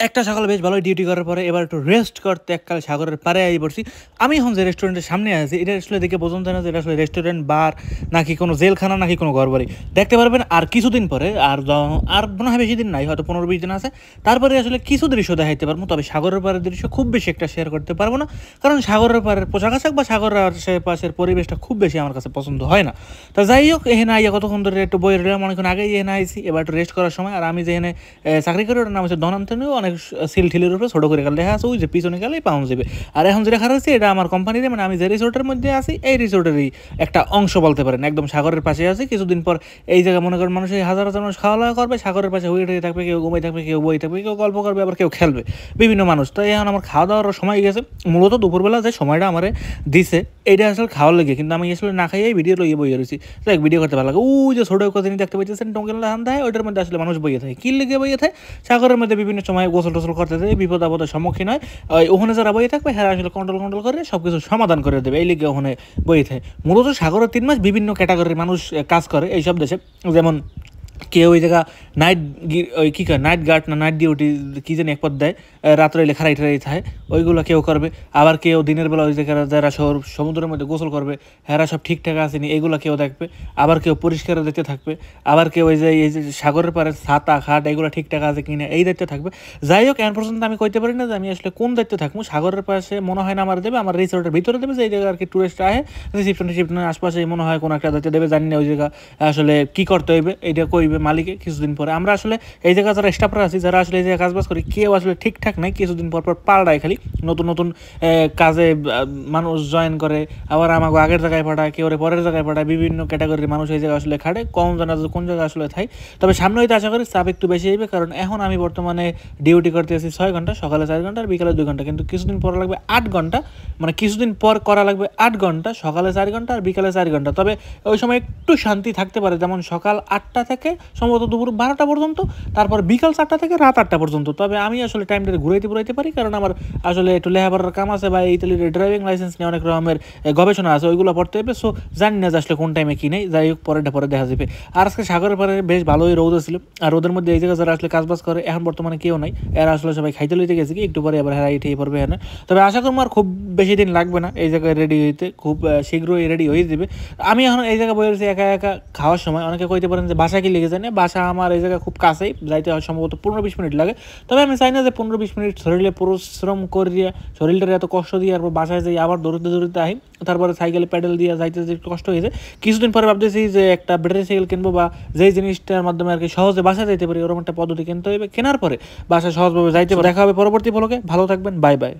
একটা সকালে বেশ ভালোই ডিউটি করার পরে এবার একটু রেস্ট করতে এককালে সাগরের পাড়ে আই পড়ছি। আমি এখন যে রেস্টুরেন্টের সামনে আছি এটা আসলে দেখে বোঝানো যায় না যে এটা আসলে রেস্টুরেন্ট, বার নাকি কোনো জেলখানা নাকি কোনো ঘরবাড়ি। দেখতে পারবেন আর কিছুদিন পরে, আর মনে হয় বেশি দিন নাই, হয়তো 15-20 দিন আছে, তারপরে আসলে কিছু দৃশ্য দেখাইতে পারবো। তবে সাগরের পাড়ের দৃশ্য খুব বেশি একটা শেয়ার করতে পারবো না, কারণ সাগরের পাড়ের পোশাক আশাক বা সাগরের আশেপাশের পরিবেশটা খুব বেশি আমার কাছে পছন্দ হয় না। তো যাই হোক, এখানে আইয়া কতক্ষণ ধরে একটু বই রইলাম, অনেকক্ষণ আগেই এখানে আইসি, এবার একটু রেস্ট করার সময়। আর আমি যে এখানে চাকরি করি ওটার নাম হচ্ছে ধনান্তনীয়, অনেক সিল ঠিলের উপরে ছোটো করে গেলে দেখা আছে ওই যে পিছনে গেলেই পাউন্ড যাবে। আর এখন যেটা খারাপ হচ্ছে এটা আমার কোম্পানিতে, মানে আমি যে রিসোর্টের মধ্যে আছি এই রিসোর্টেরই একটা অংশ বলতে পারেন, একদম সাগরের পাশে আছে। কিছুদিন পর এই জায়গায় মনে করেন মানুষ হাজার হাজার মানুষ খাওয়া দাওয়া করবে, সাগরের পাশে হয়ে হয়ে থাকবে, কেউ ঘুমাই থাকবে, কেউ বই থাকবে, কেউ গল্প করবে, আবার কেউ খেলবে, বিভিন্ন মানুষ। তো এখন আমার খাওয়া দাওয়ার সময় গেছে, মূলত দুপুরবেলা যে সময়টা আমার দিছে এইটা আসলে খাওয়ার লেগে, কিন্তু আমি আসলে না খাইয়াই ভিডিও লইয়ে বইয়ে রয়েছি। দেখ ভিডিও করতে ভালো লাগে, ওই যে ছোটো কথা দেখতে পাইতেছেন টঙ্কেল ধান দেয়, ওইটার মধ্যে আসলে মানুষ বইয়ে থাকে। কি লেগে বইয়ে থাকে? সাগরের মধ্যে বিভিন্ন সময় গোসল টোসল করতে দেয়, বিপদ আপদের সম্মুখীন হয়, ওখানে যারা বইয়ে থাকবে হ্যাঁ আসলে কন্ট্রোল করে সব কিছু সমাধান করে দেবে, এই লিগে ওখানে বইয়ে থাকে। মূলত সাগরের 3 মাস বিভিন্ন ক্যাটাগরির মানুষ কাজ করে এইসব দেশে। যেমন কেউ ওই জায়গা নাইট, ওই কী কয় নাইট গার্ড না নাইট ডিউটি কী জানি এক পদ দেয়, রাত্রে এলে খারাই ঠারাই থাকে, ওইগুলো কেউ করবে। আবার কেউ দিনের বেলা ওই জায়গায় যারা সমুদ্রের মধ্যে গোসল করবে হ্যাঁ সব ঠিকঠাক আসেনি এইগুলো কেউ দেখবে। আবার কেউ পরিষ্কার দেখতে থাকবে। আবার কেউ ওই যে এই যে সাগরের পাড়ে ছাতা খাট এগুলো ঠিকঠাক আছে কিনা এই দায়িত্বে থাকবে। যাই হোক, এখন পর্যন্ত আমি কইতে পারি না যে আমি আসলে কোন দায়িত্বে থাকবো। সাগরের পাশে মনে হয় না আমার দেবে, আমার রিসোর্টের ভিতরে দেবে, যে এই জায়গায় আর কি টুরিস্ট আহে রিসিপশনের আশপাশে মনে হয় কোনো একটা দায়িত্ব দেবে, জানি না ওই জায়গা আসলে কী করতে হইবে এইটা কইবে মালিকে কিছুদিন পরে। আমরা আসলে এই জায়গায় যারা স্টাফরা আছি, যারা আসলে এই জায়গায় কাজবাজ করি, কেউ আসলে ঠিকঠাক নাই, কিছুদিন পর পাল্টায়, খালি নতুন নতুন কাজে মানুষ জয়েন করে, আবার আমাকে আগের জায়গায় পাঠায়, কেউ পরের জায়গায় পাঠায়, বিভিন্ন ক্যাটাগরির মানুষ এই জায়গায় আসলে খাটে, কম জানা যে কোন জায়গায় আসলে থাই। তবে সামনে হইতে আশা করি চাপ একটু বেশি হইবে, কারণ এখন আমি বর্তমানে ডিউটি করতে আছি 6 ঘন্টা, সকালে 4 ঘন্টা আর বিকালে 2 ঘন্টা, কিন্তু কিছুদিন পর লাগবে 8 ঘন্টা, মানে কিছুদিন পর করা লাগবে 8 ঘন্টা, সকালে 4 ঘন্টা আর বিকালে 4 ঘন্টা। তবে ওই সময় একটু শান্তি থাকতে পারে, যেমন সকাল 8টা থেকে সম্ভবত দুপুর 12টা পর্যন্ত, তারপর বিকাল 4টা থেকে রাত 8টা পর্যন্ত। তবে আমি আসলে টাইমটা ঘুরাইতে পারি, কারণ আমার আসলে একটু লেখাপড়ার কাম আছে, বা ইতালির ড্রাইভিং লাইসেন্স নিয়ে অনেক রকমের গবেষণা আছে, ওইগুলো পড়তে হবে। সো জানি না যে আসলে কোন টাইমে কী নেই। যাই হোক, পরে দেখা যাবে। আর আজকে সাগরের পাড়ে বেশ ভালোই রোদ ছিল, আর রোদের মধ্যে এই জায়গায় যারা আসলে কাজবাজ করে এখন বর্তমানে কেউ নাই, এরা আসলে সবাই খাইতে লইতে গেছে কি একটু পরে আবার হেরাই ঠিকই পড়বে এখানে। তবে আশা করবো আর খুব বেশি দিন লাগবে না এই জায়গায় রেডি হইতে, খুব শীঘ্রই রেডি হয়ে যাবে। আমি এখন এই জায়গায় বসে একা একা খাওয়ার সময় অনেকে কইতে পারেন যে বাসা কি লেগে যায় না, বাসা আমার এই জায়গায় খুব কাছেই, যাইতে হয় সম্ভবত 15-20 মিনিট লাগে। তবে আমি চাই না যে 15-20 মিনিট শরীরে পরিশ্রম করিয়ে শরীরটারে এত কষ্ট দিয়ে আর বাসায় যাই আবার দৌড়তে আহি, তারপরে সাইকেলে প্যাডেল দিয়ে যাইতে যে কষ্ট হয়েছে। কিছুদিন পরে ভাবতেছি যে একটা ব্যাটারি সাইকেল কিনবো, বা যেই জিনিসটার মাধ্যমে আর কি সহজে বাসায় যাইতে পারি ওরকম একটা পদ্ধতি কিনতে হবে, কেনার পরে বাসায় সহজভাবে যাইতে পারে। দেখা হবে পরবর্তী ব্লগে, ভালো থাকবেন, বাই বাই।